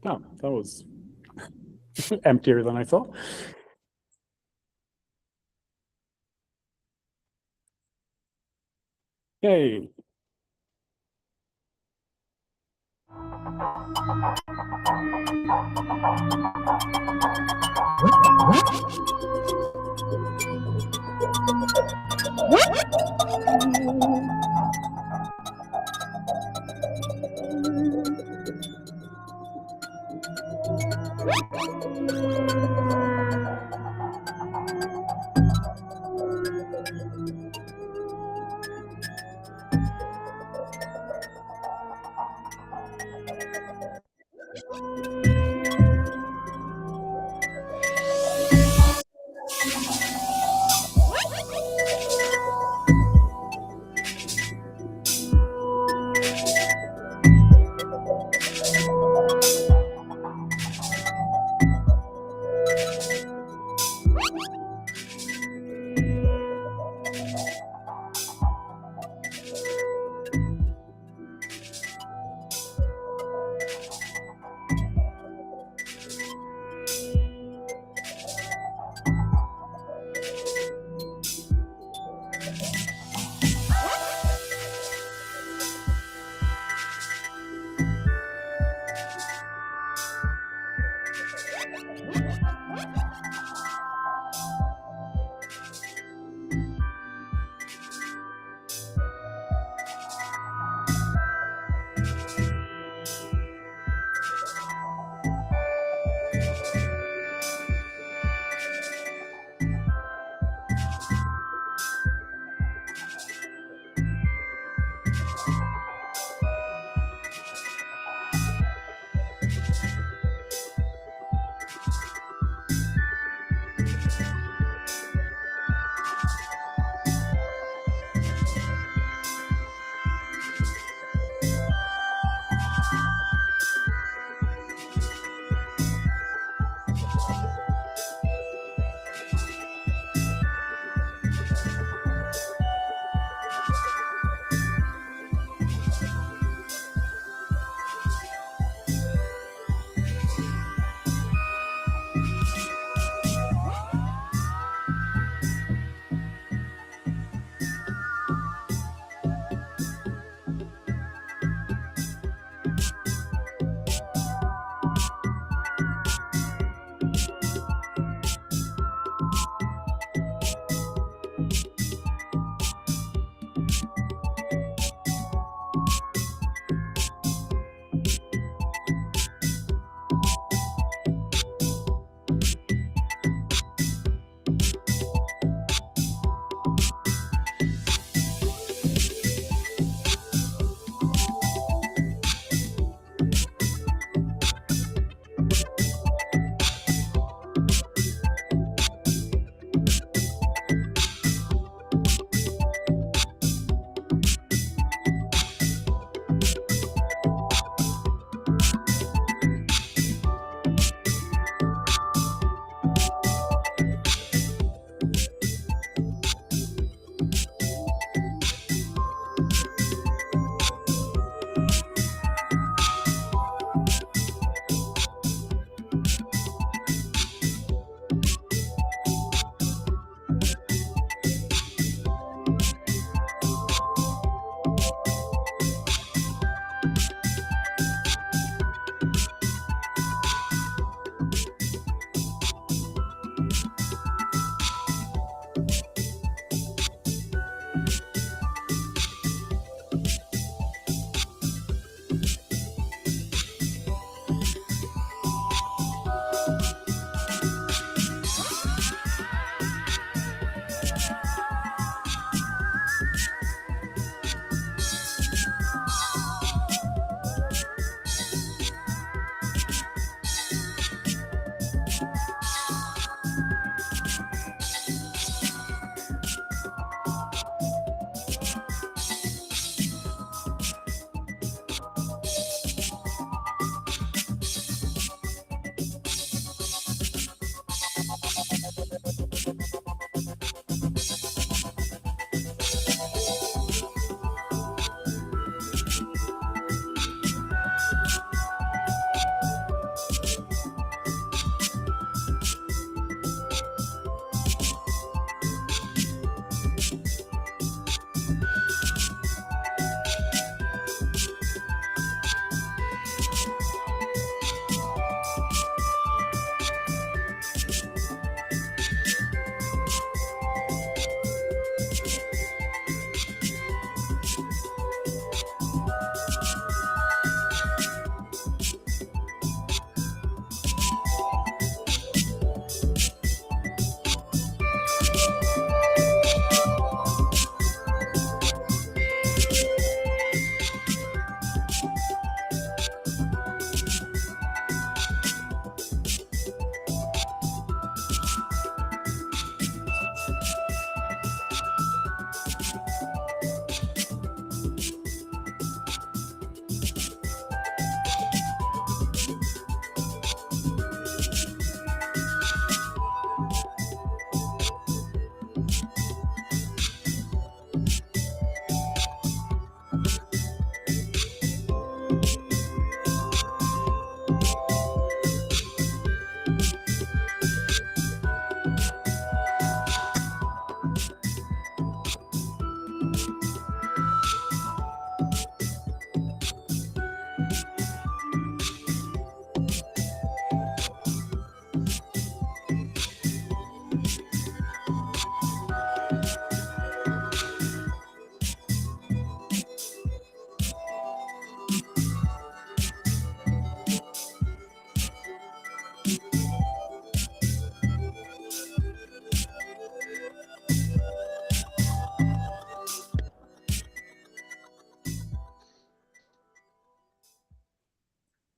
Oh, that was emptier than I thought. Yay.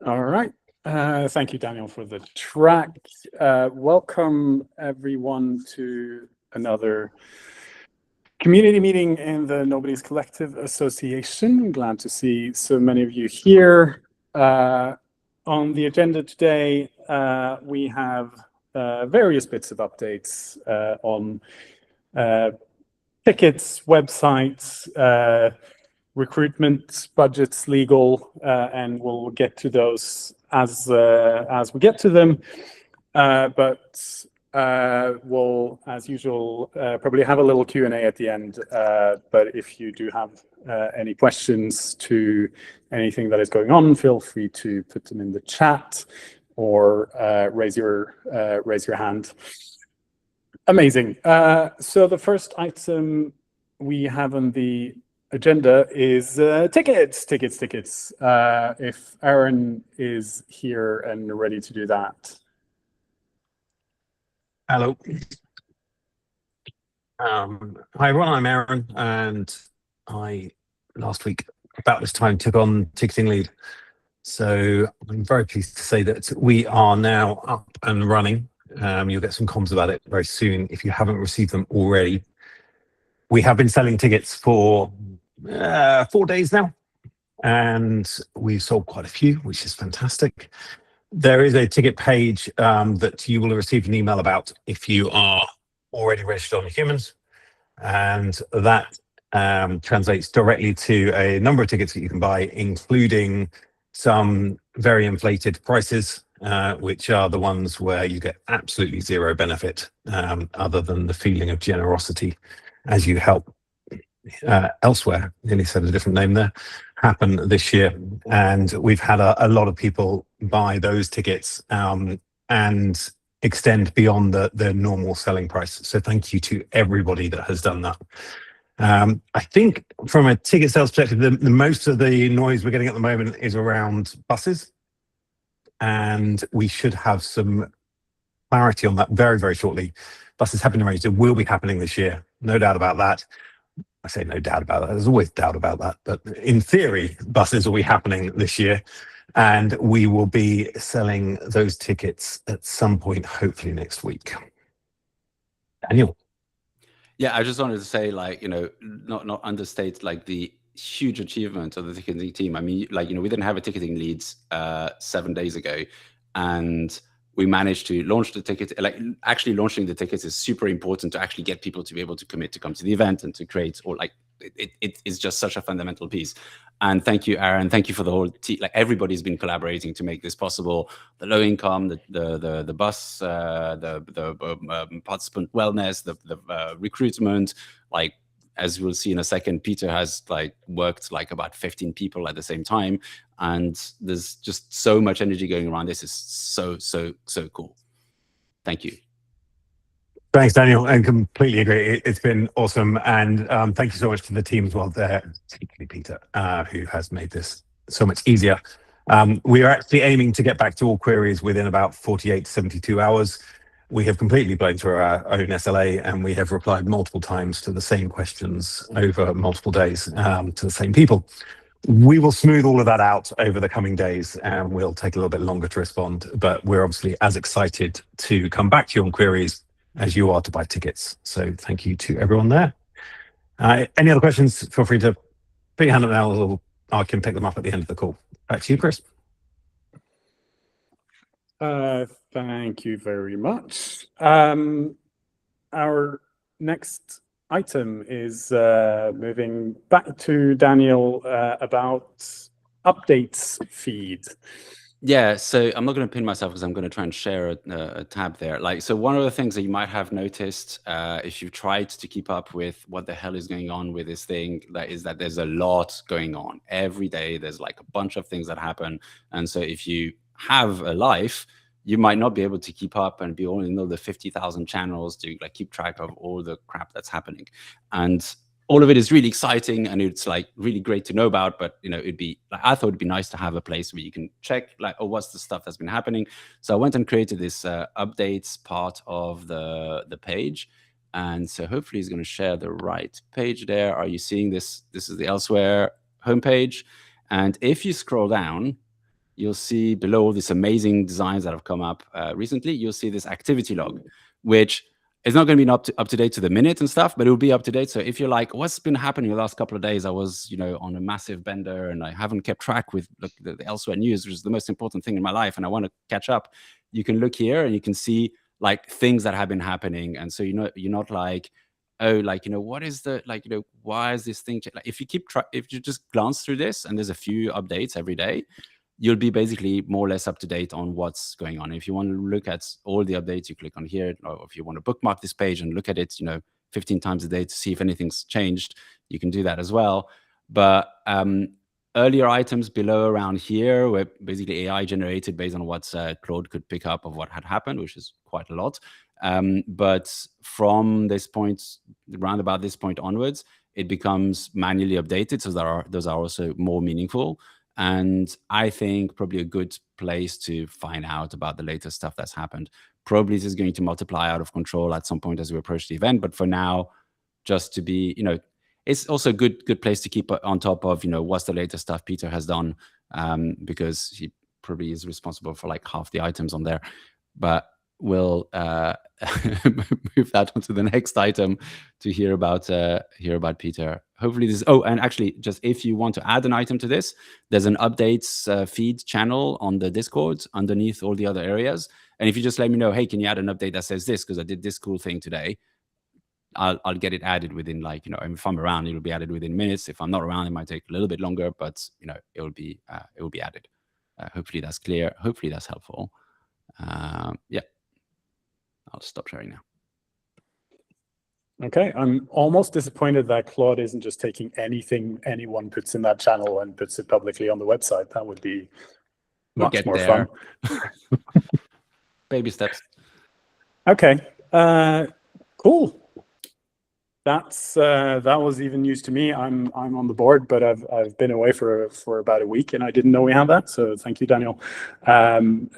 All right. Thank you, Daniel, for the track. Welcome, everyone, to another community meeting in the Nobody's Collective Association. I'm glad to see so many of you here. On the agenda today, we have various bits of updates on tickets, websites, recruitment, budgets, legal, and we'll get to those as we get to them. But we'll, as usual, probably have a little Q&A at the end. But if you do have any questions to anything that is going on, feel free to put them in the chat or raise your hand. Amazing. So the first item we have on the agenda is tickets. If Aaron is here and ready to do that. Hello. Hi everyone, I'm Aaron, and I last week about this time took on ticketing lead. So I'm very pleased to say that we are now up and running. You'll get some comms about it very soon if you haven't received them already. We have been selling tickets for 4 days now, and we've sold quite a few, which is fantastic. There is a ticket page that you will have received an email about if you are already registered on Humans, and that translates directly to a number of tickets that you can buy, including some very inflated prices, which are the ones where you get absolutely zero benefit other than the feeling of generosity as you help elsewhere, nearly said a different name there, happen this year. And we've had a lot of people buy those tickets and extend beyond the normal selling price. So thank you to everybody that has done that. I think from a ticket sales perspective, the most of the noise we're getting at the moment is around buses. And we should have some clarity on that very, very shortly. Buses have been arranged. It will be happening this year. No doubt about that. I say no doubt about that. There's always doubt about that. But in theory, buses will be happening this year. And we will be selling those tickets at some point, hopefully next week. Daniel. Yeah, I just wanted to say, like, not understate like the huge achievement of the ticketing team. I mean, like, we didn't have a ticketing leads 7 days ago, and we managed to launch the ticket. Like, actually launching the tickets is super important to actually get people to be able to commit to come to the event and to create, or like, it is just such a fundamental piece. And thank you, Aaron. Thank you for the whole team. Like, everybody's been collaborating to make this possible. The low income, the bus, the participant wellness, the recruitment. Like, as we'll see in a second, Peter has like worked like about 15 people at the same time, and there's just so much energy going around. This is so cool. Thank you. Thanks, Daniel, and completely agree. It's been awesome, and thank you so much to the team as well there, particularly Peter, who has made this so much easier. We are actually aiming to get back to all queries within about 48 to 72 hours. We have completely blown through our own SLA, and we have replied multiple times to the same questions over multiple days to the same people. We will smooth all of that out over the coming days, and we'll take a little bit longer to respond, but we're obviously as excited to come back to you on queries as you are to buy tickets. So thank you to everyone there. Any other questions, feel free to put your hand up now, or I can pick them up at the end of the call. Back to you, Chris. Thank you very much. Our next item is moving back to Daniel about updates feed. Yeah, so I'm not going to pin myself because I'm going to try and share a tab there. Like, so one of the things that you might have noticed if you've tried to keep up with what the hell is going on with this thing, that is that there's a lot going on. Every day there's like a bunch of things that happen. And so if you have a life, you might not be able to keep up and be all in all the 50,000 channels to like keep track of all the crap that's happening. And all of it is really exciting, and it's like really great to know about, but it'd be like, I thought it'd be nice to have a place where you can check like, oh, what's the stuff that's been happening. So I went and created this updates part of the page. And so hopefully he's going to share the right page there. Are you seeing this? This is the Elsewhere homepage. And if you scroll down, you'll see below all these amazing designs that have come up recently, you'll see this activity log, which is not going to be up to date to the minute and stuff, but it will be up to date. So if you're like, what's been happening the last couple of days? I was, on a massive bender and I haven't kept track with the elsewhere news, which is the most important thing in my life, and I want to catch up. You can look here and you can see like things that have been happening. And so, you're not like, oh, like, what is the, like, why is this thing? Like, if you just glance through this and there's a few updates every day, you'll be basically more or less up to date on what's going on. If you want to look at all the updates, you click on here, or if you want to bookmark this page and look at it, 15 times a day to see if anything's changed, you can do that as well. But earlier items below around here were basically AI generated based on what Claude could pick up of what had happened, which is quite a lot. But from this point, around about this point onwards, it becomes manually updated. So those are also more meaningful. And I think probably a good place to find out about the latest stuff that's happened. Probably this is going to multiply out of control at some point as we approach the event. But for now, just to be, it's also a good place to keep on top of, what's the latest stuff Peter has done, because he probably is responsible for like half the items on there. But we'll move that on to the next item to hear about Peter. Hopefully this. Oh, and actually, just if you want to add an item to this, there's an updates feed channel on the Discord underneath all the other areas. And if you just let me know, hey, can you add an update that says this because I did this cool thing today, I'll get it added within like, if I'm around, it'll be added within minutes. If I'm not around, it might take a little bit longer, but it will be added. Hopefully that's clear. Hopefully that's helpful. Yeah. I'll stop sharing now. Okay, I'm almost disappointed that Claude isn't just taking anything anyone puts in that channel and puts it publicly on the website. That would be much more fun. Baby steps. Okay, cool. That was even news to me. I'm on the board, but I've been away for about a week and I didn't know we had that. So thank you, Daniel.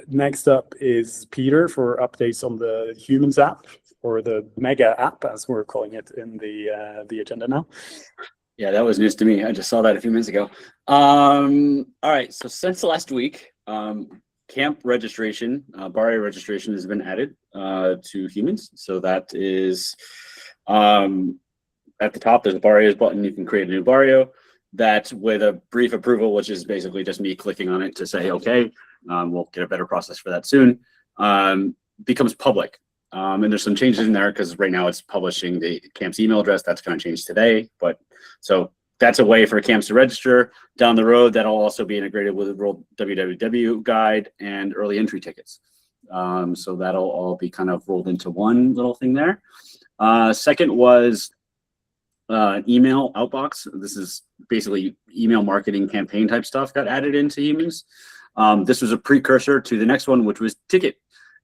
Next up is Peter for updates on the Humans app, or the Mega app, as we're calling it in the agenda now. Yeah, that was news to me. I just saw that a few minutes ago. All right, so since last week, camp registration, barrio registration has been added to Humans. So that is at the top, there's a barrios button. You can create a new barrio. That, with a brief approval, which is basically just me clicking on it to say, okay, we'll get a better process for that soon, becomes public. And there's some changes in there because right now it's publishing the camp's email address. That's going to change today. But so that's a way for camps to register. Down the road, that'll also be integrated with the World WWW guide and early entry tickets. So that'll all be kind of rolled into one little thing there. Second was email outbox. This is basically email marketing campaign type stuff got added into Humans. This was a precursor to the next one, which was ticket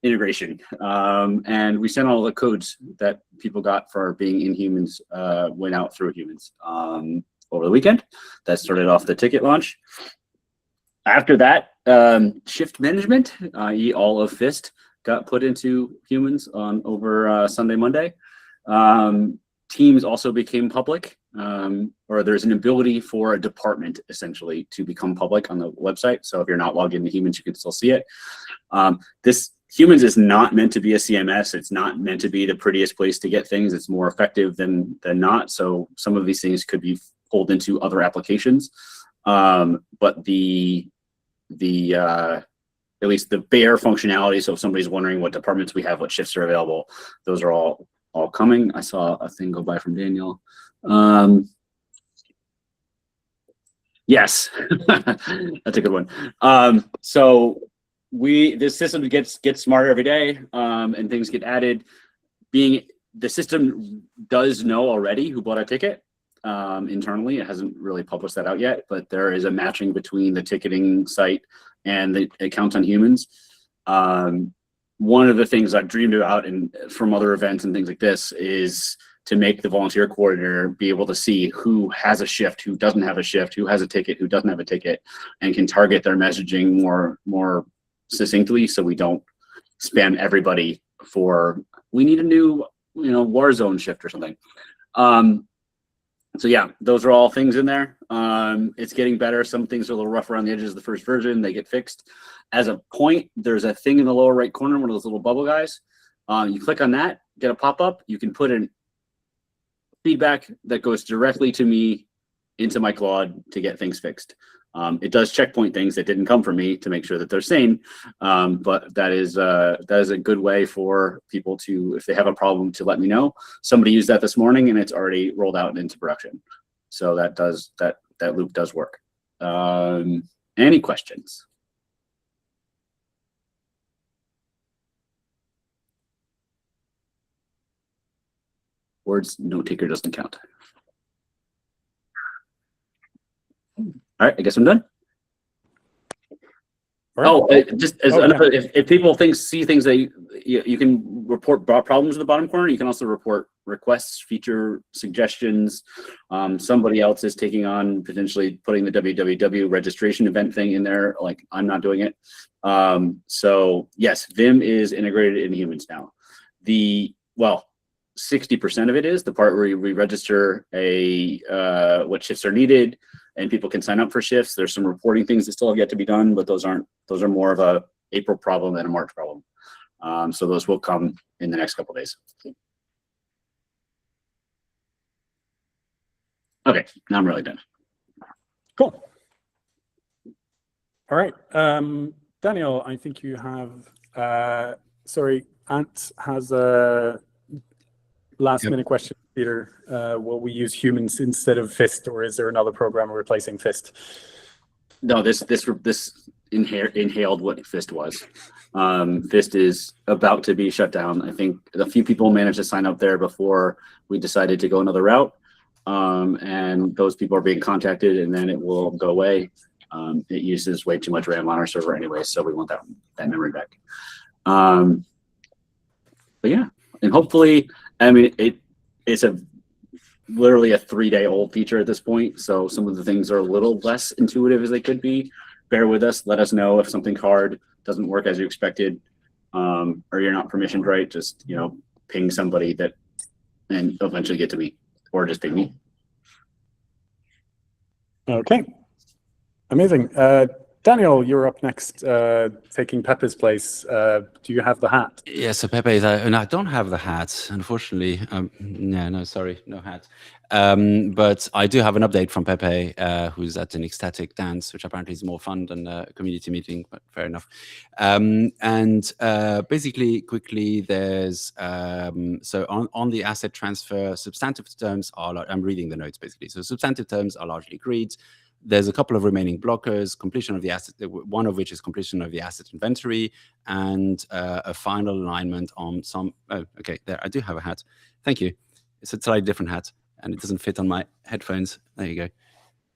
integration. And we sent all the codes that people got for being in Humans went out through Humans over the weekend. That started off the ticket launch. After that, shift management, i.e. all of FIST, got put into Humans on over Sunday, Monday. Teams also became public, or there's an ability for a department essentially to become public on the website. So if you're not logged into Humans, you can still see it. This Humans is not meant to be a CMS. It's not meant to be the prettiest place to get things. It's more effective than not. So some of these things could be pulled into other applications. But the at least the bare functionality. So if somebody's wondering what departments we have, what shifts are available, those are all coming. I saw a thing go by from Daniel. Yes, that's a good one. So this system gets smarter every day, and things get added. The system does know already who bought a ticket internally. It hasn't really published that out yet, but there is a matching between the ticketing site and the accounts on Humans. One of the things I've dreamed about from other events and things like this is to make the volunteer coordinator be able to see who has a shift, who doesn't have a shift, who has a ticket, who doesn't have a ticket, and can target their messaging more succinctly, so we don't spam everybody for, we need a new Warzone shift or something. So yeah, those are all things in there. It's getting better. Some things are a little rough around the edges of the first version. They get fixed. As a point, there's a thing in the lower right corner, one of those little bubble guys. You click on that, get a pop-up. You can put in feedback that goes directly to me into my Claude to get things fixed. It does checkpoint things that didn't come from me to make sure that they're sane, but that is a good way for people to, if they have a problem, to let me know. Somebody used that this morning and it's already rolled out into production. So that loop does work. Any questions? Words note taker doesn't count. All right, I guess I'm done. All right. Just as another, if people see things that you can report problems in the bottom corner, you can also report requests, feature suggestions. Somebody else is taking on potentially putting the www registration event thing in there. Like, I'm not doing it. So yes, Vim is integrated in Humans now. 60% of it is the part where we register what shifts are needed, and people can sign up for shifts. There's some reporting things that still have yet to be done, but those are more of a April problem than a March problem. So those will come in the next couple of days. Okay, now I'm really done. Cool. All right, Daniel, I think you have, sorry, Ant has a last minute question. Peter, will we use Humans instead of Fist, or is there another program replacing Fist? No, this inhaled what Fist was. Fist is about to be shut down. I think a few people managed to sign up there before we decided to go another route. And those people are being contacted, and then it will go away. It uses way too much RAM on our server anyway, so we want that memory back. But yeah, and hopefully, I mean, it's literally a 3-day-old feature at this point, so some of the things are a little less intuitive as they could be. Bear with us. Let us know if something hard doesn't work as you expected, or you're not permissioned right. Just ping somebody and eventually get to me, or just ping me. Okay, amazing. Daniel, you're up next, taking Pepe's place. Do you have the hat? Yeah, so Pepe is, and I don't have the hat, unfortunately. No, sorry, no hat. But I do have an update from Pepe, who's at an ecstatic dance, which apparently is more fun than a community meeting, but fair enough. Basically, quickly, there's, so on the asset transfer, substantive terms are, I'm reading the notes basically. So substantive terms are largely agreed. There's a couple of remaining blockers, completion of the asset, one of which is completion of the asset inventory, and a final alignment on some, oh, okay, there, I do have a hat. Thank you. It's a slightly different hat, and it doesn't fit on my headphones. There you go.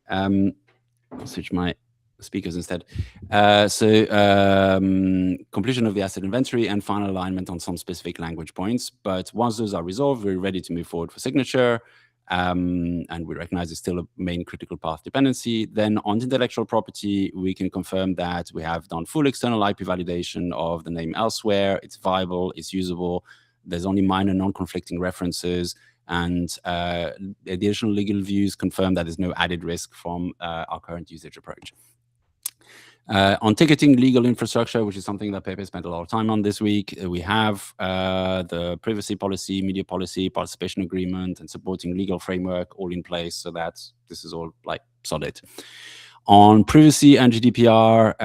I'll switch my speakers instead. Completion of the asset inventory and final alignment on some specific language points. But once those are resolved, we're ready to move forward for signature. And we recognize it's still a main critical path dependency. Then on intellectual property, we can confirm that we have done full external IP validation of the name elsewhere. It's viable, it's usable. There's only minor non-conflicting references, and the additional legal views confirm that there's no added risk from our current usage approach. On ticketing legal infrastructure, which is something that Pepe spent a lot of time on this week, we have the privacy policy, media policy, participation agreement, and supporting legal framework all in place, so that this is all like solid. On privacy and GDPR,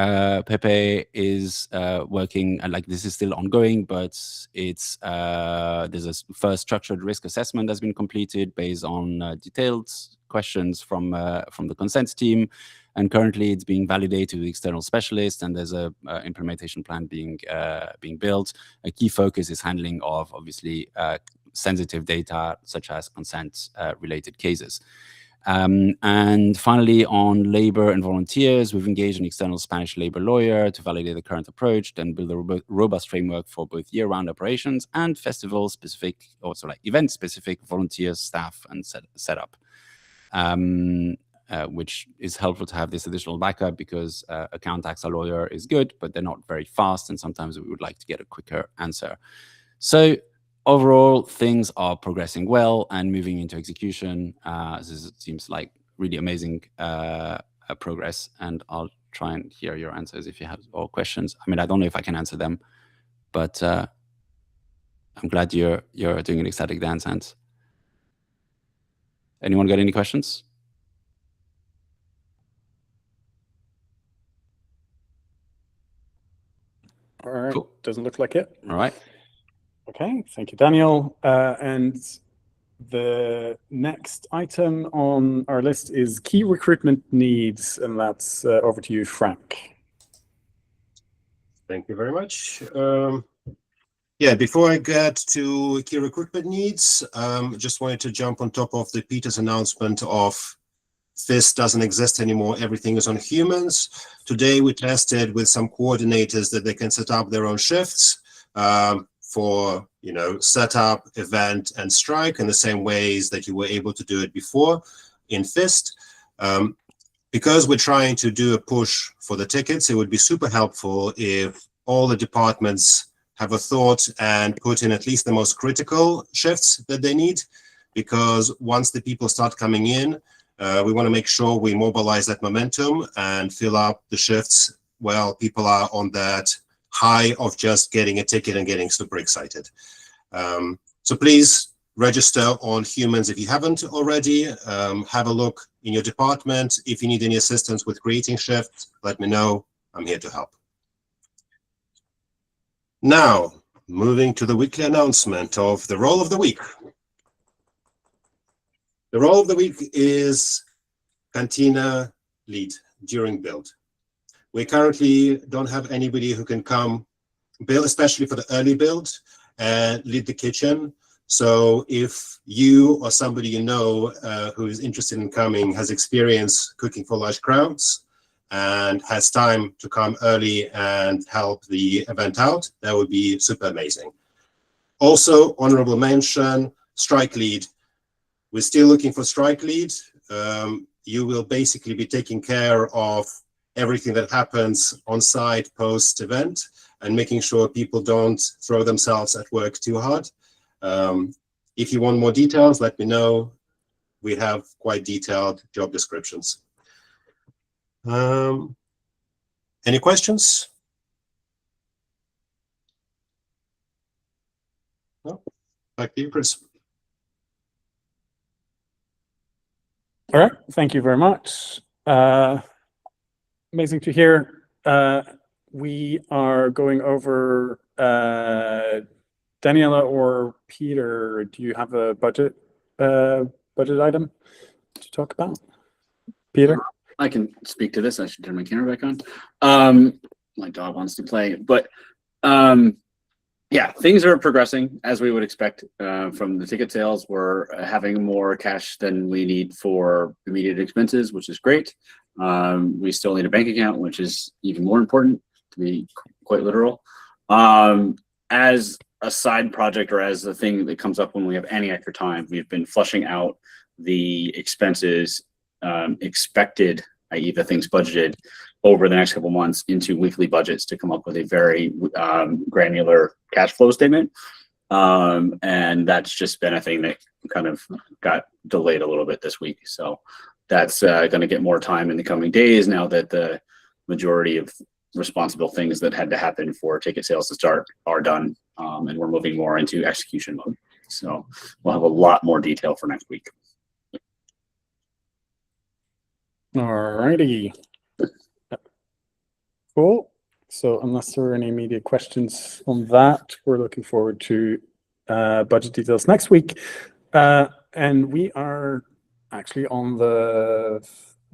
Pepe is working, and like this is still ongoing, but it's there's a first structured risk assessment that's been completed based on detailed questions from the consent team. And currently it's being validated with external specialists, and there's a implementation plan being built. A key focus is handling of obviously sensitive data such as consent related cases. And finally, on labor and volunteers, we've engaged an external Spanish labor lawyer to validate the current approach, then build a robust framework for both year-round operations and festival-specific, also like event-specific volunteer staff and setup. Which is helpful to have this additional backup, because a contacts a lawyer is good, but they're not very fast, and sometimes we would like to get a quicker answer. So overall, things are progressing well and moving into execution. This seems like really amazing progress, and I'll try and hear your answers if you have all questions. I mean, I don't know if I can answer them, but I'm glad you're doing an ecstatic dance, Hans. Anyone got any questions? All right, Cool. doesn't look like it. All right. Okay, thank you, Daniel. And the next item on our list is key recruitment needs, and that's over to you, Frank. Thank you very much. Yeah, before I get to key recruitment needs, just wanted to jump on top of the Peter's announcement of this doesn't exist anymore, everything is on humans. Today we tested with some coordinators that they can set up their own shifts for, you know, setup, event, and strike in the same ways that you were able to do it before in FIST. Because we're trying to do a push for the tickets, it would be super helpful if all the departments have a thought and put in at least the most critical shifts that they need, because once the people start coming in, we want to make sure we mobilize that momentum and fill up the shifts while people are on that high of just getting a ticket and getting super excited. So please register on humans if you haven't already. Have a look in your department. If you need any assistance with creating shifts, let me know. I'm here to help. Now, moving to the weekly announcement of the role of the week. The role of the week is Cantina lead during build. We currently don't have anybody who can come build, especially for the early build, and lead the kitchen. So if you or somebody you know who is interested in coming, has experience cooking for large crowds, and has time to come early and help the event out, that would be super amazing. Also, honorable mention, strike lead. We're still looking for strike lead. You will basically be taking care of everything that happens on site post event and making sure people don't throw themselves at work too hard. If you want more details, let me know. We have quite detailed job descriptions. Any questions? No? Back to you, Chris. All right, thank you very much. Amazing to hear. We are going over Daniela or Peter. Do you have a budget item to talk about? Peter? I can speak to this. I should turn my camera back on. My dog wants to play, but yeah, things are progressing as we would expect from the ticket sales. We're having more cash than we need for immediate expenses, which is great. We still need a bank account, which is even more important, to be quite literal. As a side project or as a thing that comes up when we have any extra time, we've been flushing out the expenses expected, i.e. the things budgeted over the next couple months into weekly budgets to come up with a very granular cash flow statement. And that's just been a thing that kind of got delayed a little bit this week. So that's going to get more time in the coming days now that the majority of responsible things that had to happen for ticket sales to start are done. And we're moving more into execution mode. So we'll have a lot more detail for next week. All righty. Cool. So unless there are any immediate questions on that, we're looking forward to budget details next week. And we are actually on the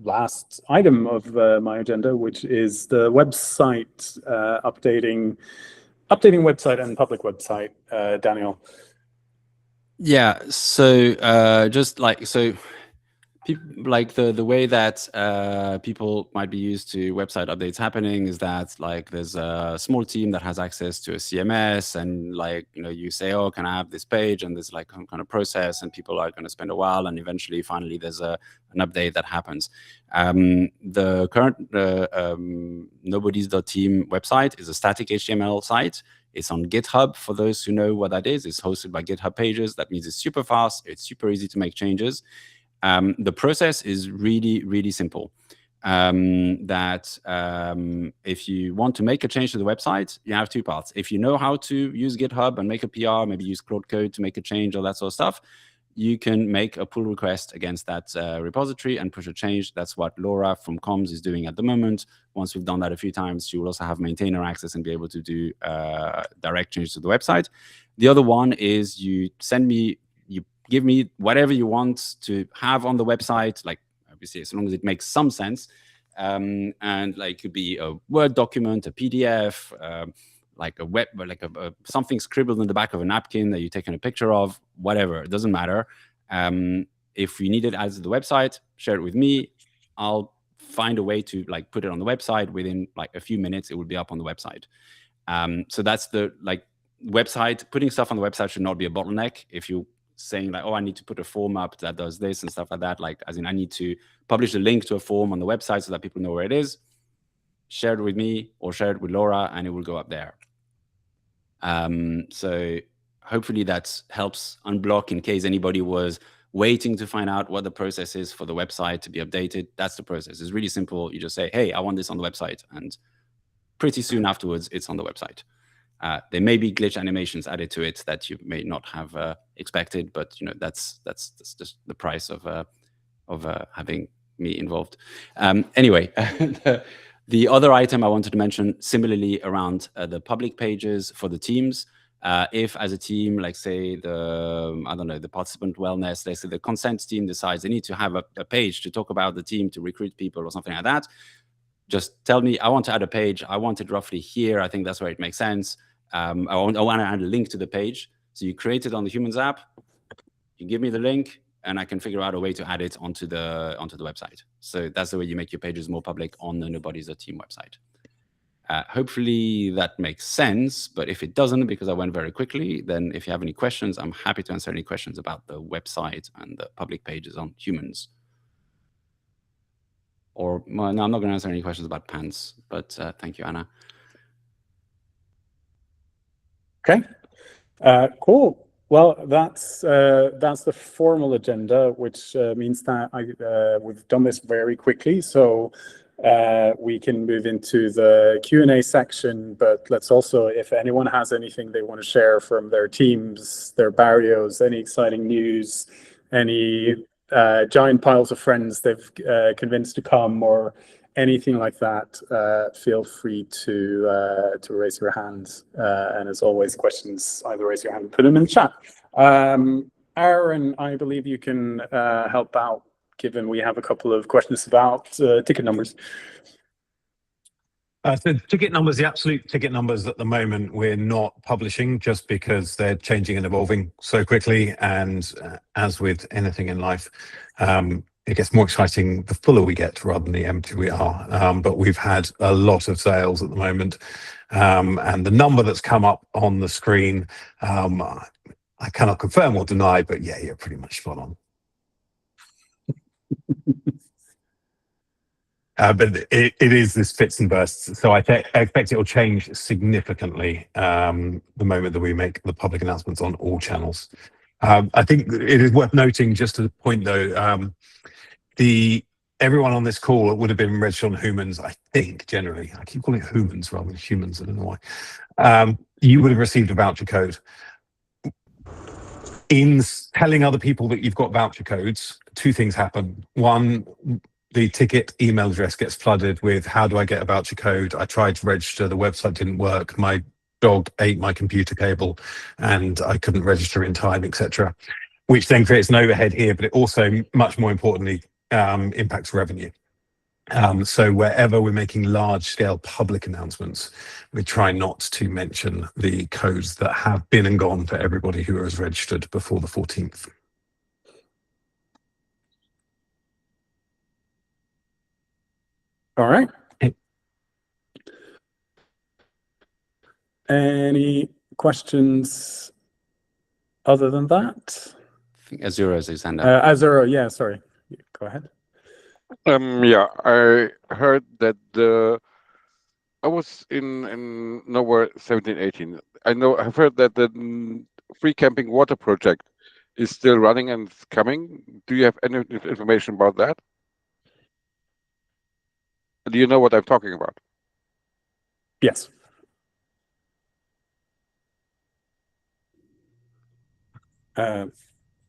last item of my agenda, which is the website, updating website and public website, Daniel. Yeah, so like the way that people might be used to website updates happening is that like there's a small team that has access to a CMS, and like, you know, you say, oh, can I have this page, and there's like some kind of process, and people are going to spend a while, and eventually finally there's an update that happens. The current nobodies.team website is a static HTML site. It's on GitHub, for those who know what that is. It's hosted by GitHub Pages. That means it's super fast. It's super easy to make changes. The process is really, really simple. If you want to make a change to the website, you have two parts. If you know how to use GitHub and make a PR, maybe use Claude Code to make a change, all that sort of stuff, you can make a pull request against that repository and push a change. That's what Laura from Comms is doing at the moment. Once we've done that a few times, she will also have maintainer access and be able to do direct changes to the website. The other one is you give me whatever you want to have on the website, like obviously as long as it makes some sense. And like it could be a Word document, a PDF, like something scribbled in the back of a napkin that you've taken a picture of, whatever, it doesn't matter. If you need it as the website, share it with me. I'll find a way to like put it on the website. Within like a few minutes, it will be up on the website. So that's the website. Putting stuff on the website should not be a bottleneck. If you're saying like, oh, I need to put a form up that does this and stuff like that, like as in I need to publish a link to a form on the website so that people know where it is, share it with me or share it with Laura and it will go up there. So hopefully that helps unblock in case anybody was waiting to find out what the process is for the website to be updated. That's the process. It's really simple. You just say, hey, I want this on the website, and pretty soon afterwards it's on the website. There may be glitch animations added to it that you may not have expected, but you know that's just the price of having me involved. Anyway, the other item I wanted to mention, similarly around the public pages for the teams. If as a team, like say the participant wellness, let's say the consent team decides they need to have a page to talk about the team to recruit people or something like that, just tell me, I want to add a page. I want it roughly here. I think that's where it makes sense. I want to add a link to the page. So you create it on the Humans app, you give me the link, and I can figure out a way to add it onto the website. So that's the way you make your pages more public on the nobodies.team website. Hopefully that makes sense, but if it doesn't, because I went very quickly, then if you have any questions, I'm happy to answer any questions about the website and the public pages on Humans. Or, well, no, I'm not going to answer any questions about pants, but thank you, Anna. Okay, cool. Well, that's the formal agenda, which means that we've done this very quickly. So we can move into the Q&A section, but let's also, if anyone has anything they want to share from their teams, their barrios, any exciting news, any giant piles of friends they've convinced to come or anything like that, feel free to raise your hand. And as always, questions, either raise your hand and put them in the chat. Aaron, I believe you can help out, given we have a couple of questions about ticket numbers. So ticket numbers, the absolute ticket numbers at the moment, we're not publishing just because they're changing and evolving so quickly. And as with anything in life, it gets more exciting the fuller we get rather than the emptier we are. But we've had a lot of sales at the moment. And the number that's come up on the screen, I cannot confirm or deny, but yeah, you're pretty much spot on. But it is this fits and bursts. So I expect it will change significantly the moment that we make the public announcements on all channels. I think it is worth noting, just to the point though, everyone on this call would have been registered on Humans, I think, generally. I keep calling it Humans rather than Humans, I don't know why. You would have received a voucher code. In telling other people that you've got voucher codes, two things happen. One, the ticket email address gets flooded with, how do I get a voucher code? I tried to register, the website didn't work, my dog ate my computer cable and I couldn't register in time, etc. Which then creates an overhead here, but it also, much more importantly, impacts revenue. So wherever we're making large-scale public announcements, we try not to mention the codes that have been and gone for everybody who has registered before the 14th. All right. Okay. Any questions other than that? I think Azura has his hand up. Azura, yeah, sorry. Go ahead. Yeah, I heard that I was in nowhere 17, 18. I've heard that the free camping water project is still running and it's coming. Do you have any information about that? Do you know what I'm talking about? Yes.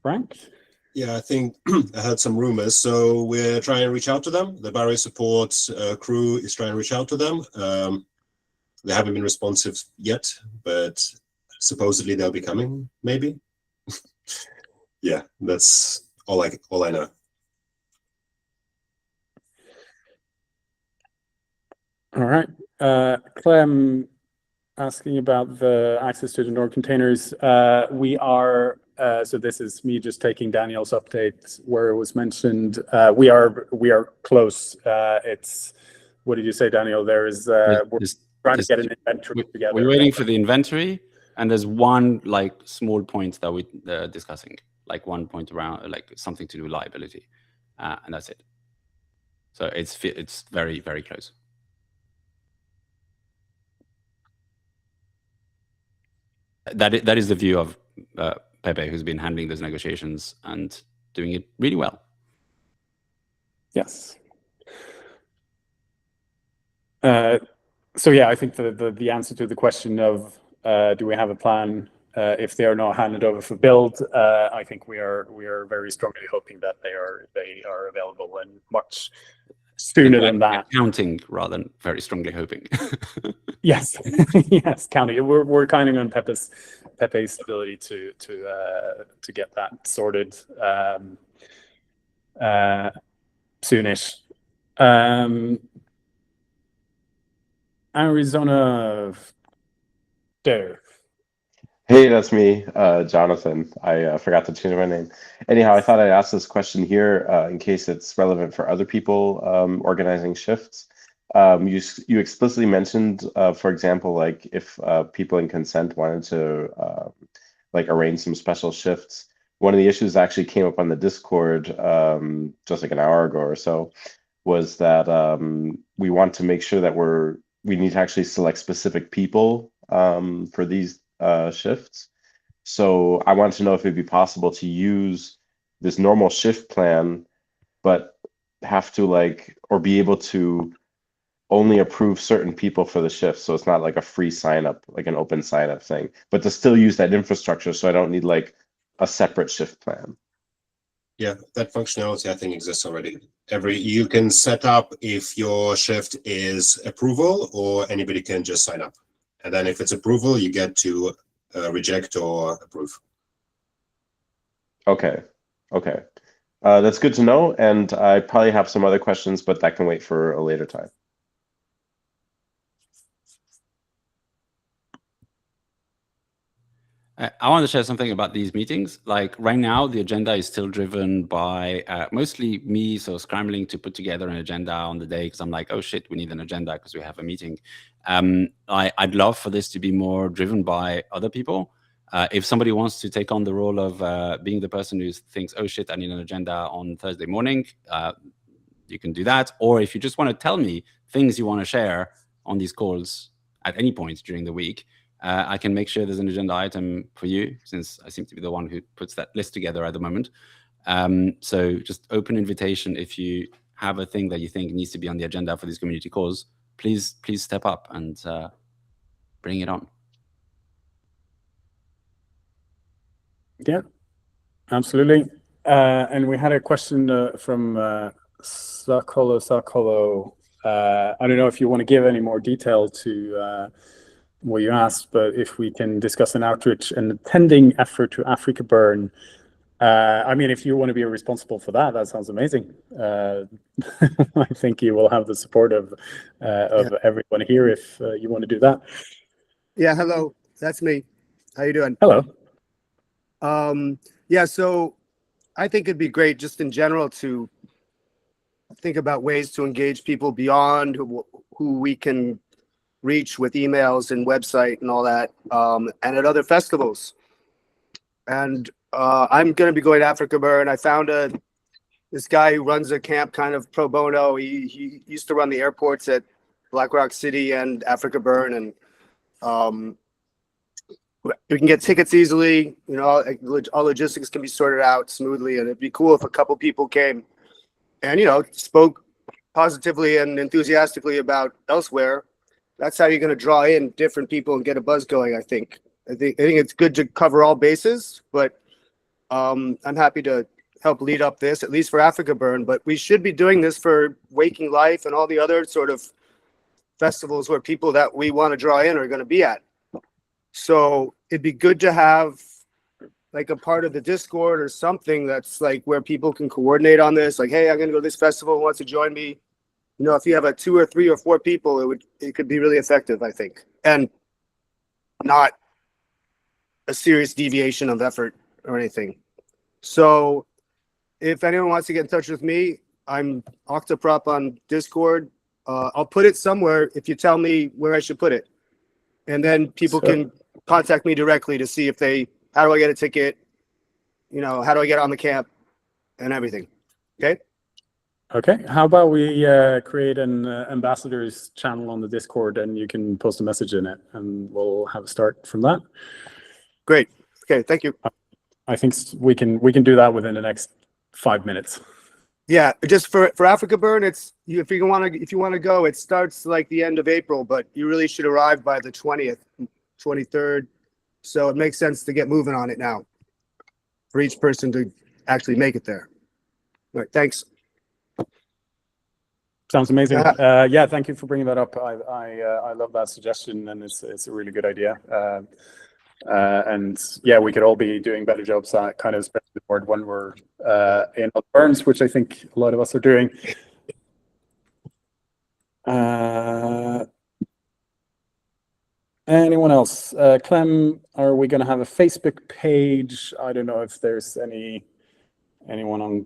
Frank? Yeah, I think I heard some rumors. So we're trying to reach out to them. The barrier support crew is trying to reach out to them. They haven't been responsive yet, but supposedly they'll be coming, maybe. Yeah, that's all I know. All right. Clem asking about the access to the Nord containers. We are, so this is me just taking Daniel's update where it was mentioned. We are close. It's, what did you say, Daniel? There is, we're trying to get an inventory together. We're waiting for the inventory, and there's one like small point that we're discussing, like one point around, like something to do with liability, and that's it. So it's very, very close. That is the view of Pepe, who's been handling those negotiations and doing it really well. Yes. So yeah, I think the answer to the question of do we have a plan if they are not handed over for build, I think we are very strongly hoping that they are available and much sooner than that. Counting rather than very strongly hoping. Yes, yes, counting. We're counting on Pepe's ability to get that sorted soonish. Arizona Dave. Hey, that's me, Jonathan. I forgot to change my name. Anyhow, I thought I'd ask this question here in case it's relevant for other people organizing shifts. You explicitly mentioned, for example, like if people in consent wanted to like arrange some special shifts. One of the issues that actually came up on the Discord just like an hour ago or so was that we want to make sure that we need to actually select specific people for these shifts. So I wanted to know if it'd be possible to use this normal shift plan, but have to like, or be able to only approve certain people for the shift. So it's not like a free sign up, like an open sign up thing, but to still use that infrastructure. So I don't need like a separate shift plan. Yeah, that functionality I think exists already. You can set up if your shift is approval or anybody can just sign up. And then if it's approval, you get to reject or approve. Okay. That's good to know. And I probably have some other questions, but that can wait for a later time. I want to share something about these meetings. Like right now, the agenda is still driven by mostly me, so scrambling to put together an agenda on the day because I'm like, oh shit, we need an agenda because we have a meeting. I'd love for this to be more driven by other people. If somebody wants to take on the role of being the person who thinks, oh shit, I need an agenda on Thursday morning, you can do that. Or if you just want to tell me things you want to share on these calls at any point during the week, I can make sure there's an agenda item for you, since I seem to be the one who puts that list together at the moment. So just open invitation. If you have a thing that you think needs to be on the agenda for these community calls, please step up and bring it on. Yeah, absolutely. And we had a question from Sakolo. I don't know if you want to give any more detail to what you asked, but if we can discuss an outreach and attending effort to Africa Burn. I mean, if you want to be responsible for that, that sounds amazing. I think you will have the support of everyone here if you want to do that. Yeah, hello, that's me. How you doing? Hello. Yeah, so I think it'd be great just in general to think about ways to engage people beyond who we can reach with emails and website and all that, and at other festivals. And I'm going to be going to Africa Burn. I found this guy who runs a camp kind of pro bono. He used to run the airports at Black Rock City and Africa Burn, and we can get tickets easily. You know, all logistics can be sorted out smoothly, and it'd be cool if a couple people came and, you know, spoke positively and enthusiastically about elsewhere. That's how you're going to draw in different people and get a buzz going. I think it's good to cover all bases, but I'm happy to help lead up this, at least for Africa Burn. But we should be doing this for Waking Life and all the other sort of festivals where people that we want to draw in are going to be at. So it'd be good to have like a part of the Discord or something that's like where people can coordinate on this. Like, hey, I'm going to go to this festival. Who wants to join me? You know, if you have a 2 or 3 or 4 people, it could be really effective, I think, and not a serious deviation of effort or anything. So if anyone wants to get in touch with me, I'm Octoprop on Discord. I'll put it somewhere if you tell me where I should put it. And then people can contact me directly to see how do I get a ticket? You know, how do I get on the camp and everything? Okay. Okay. How about we create an ambassadors channel on the Discord, and you can post a message in it, and we'll have a start from that. Great. Okay. Thank you. I think we can do that within the next 5 minutes. Yeah, just for Africa Burn, if you want to go, it starts like the end of April, but you really should arrive by the 20th, 23rd. So it makes sense to get moving on it now for each person to actually make it there. All right, thanks. Sounds amazing. Yeah, thank you for bringing that up. I love that suggestion, and it's a really good idea. And yeah, we could all be doing better jobs at kind of spreading the word when we're in other burns, which I think a lot of us are doing. Anyone else? Clem, are we going to have a Facebook page? I don't know if there's anyone on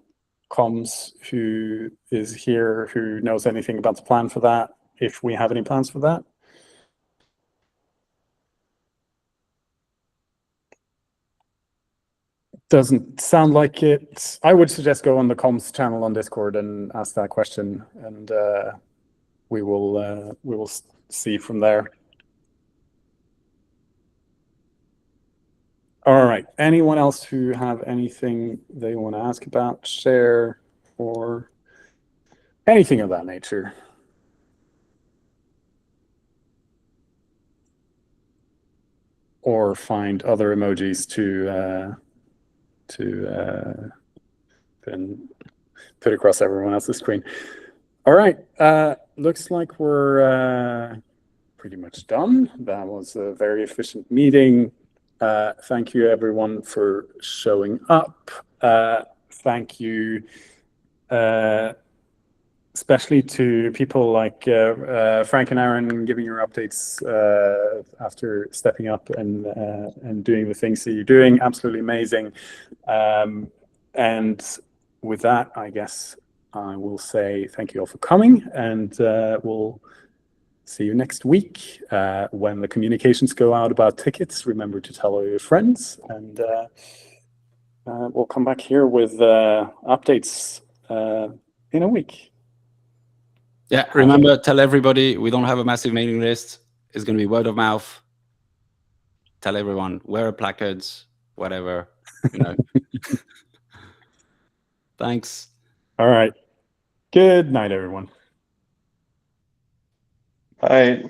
comms who is here who knows anything about the plan for that, if we have any plans for that. Doesn't sound like it. I would suggest go on the comms channel on Discord and ask that question, and we will see from there. All right. Anyone else who have anything they want to ask about, share, or anything of that nature? Or find other emojis to then put across everyone else's screen. All right. Looks like we're pretty much done. That was a very efficient meeting. Thank you, everyone, for showing up. Thank you, especially to people like Frank and Aaron giving your updates after stepping up and doing the things that you're doing. Absolutely amazing. And with that, I guess I will say thank you all for coming, and we'll see you next week when the communications go out about tickets. Remember to tell all your friends, and we'll come back here with updates in a week. Yeah, remember, tell everybody we don't have a massive mailing list. It's going to be word of mouth. Tell everyone, wear placards, whatever, you know. Thanks. All right. Good night, everyone. Bye.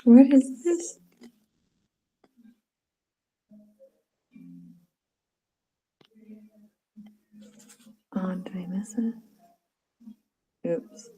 What is this? Oh, did I miss it? Oops.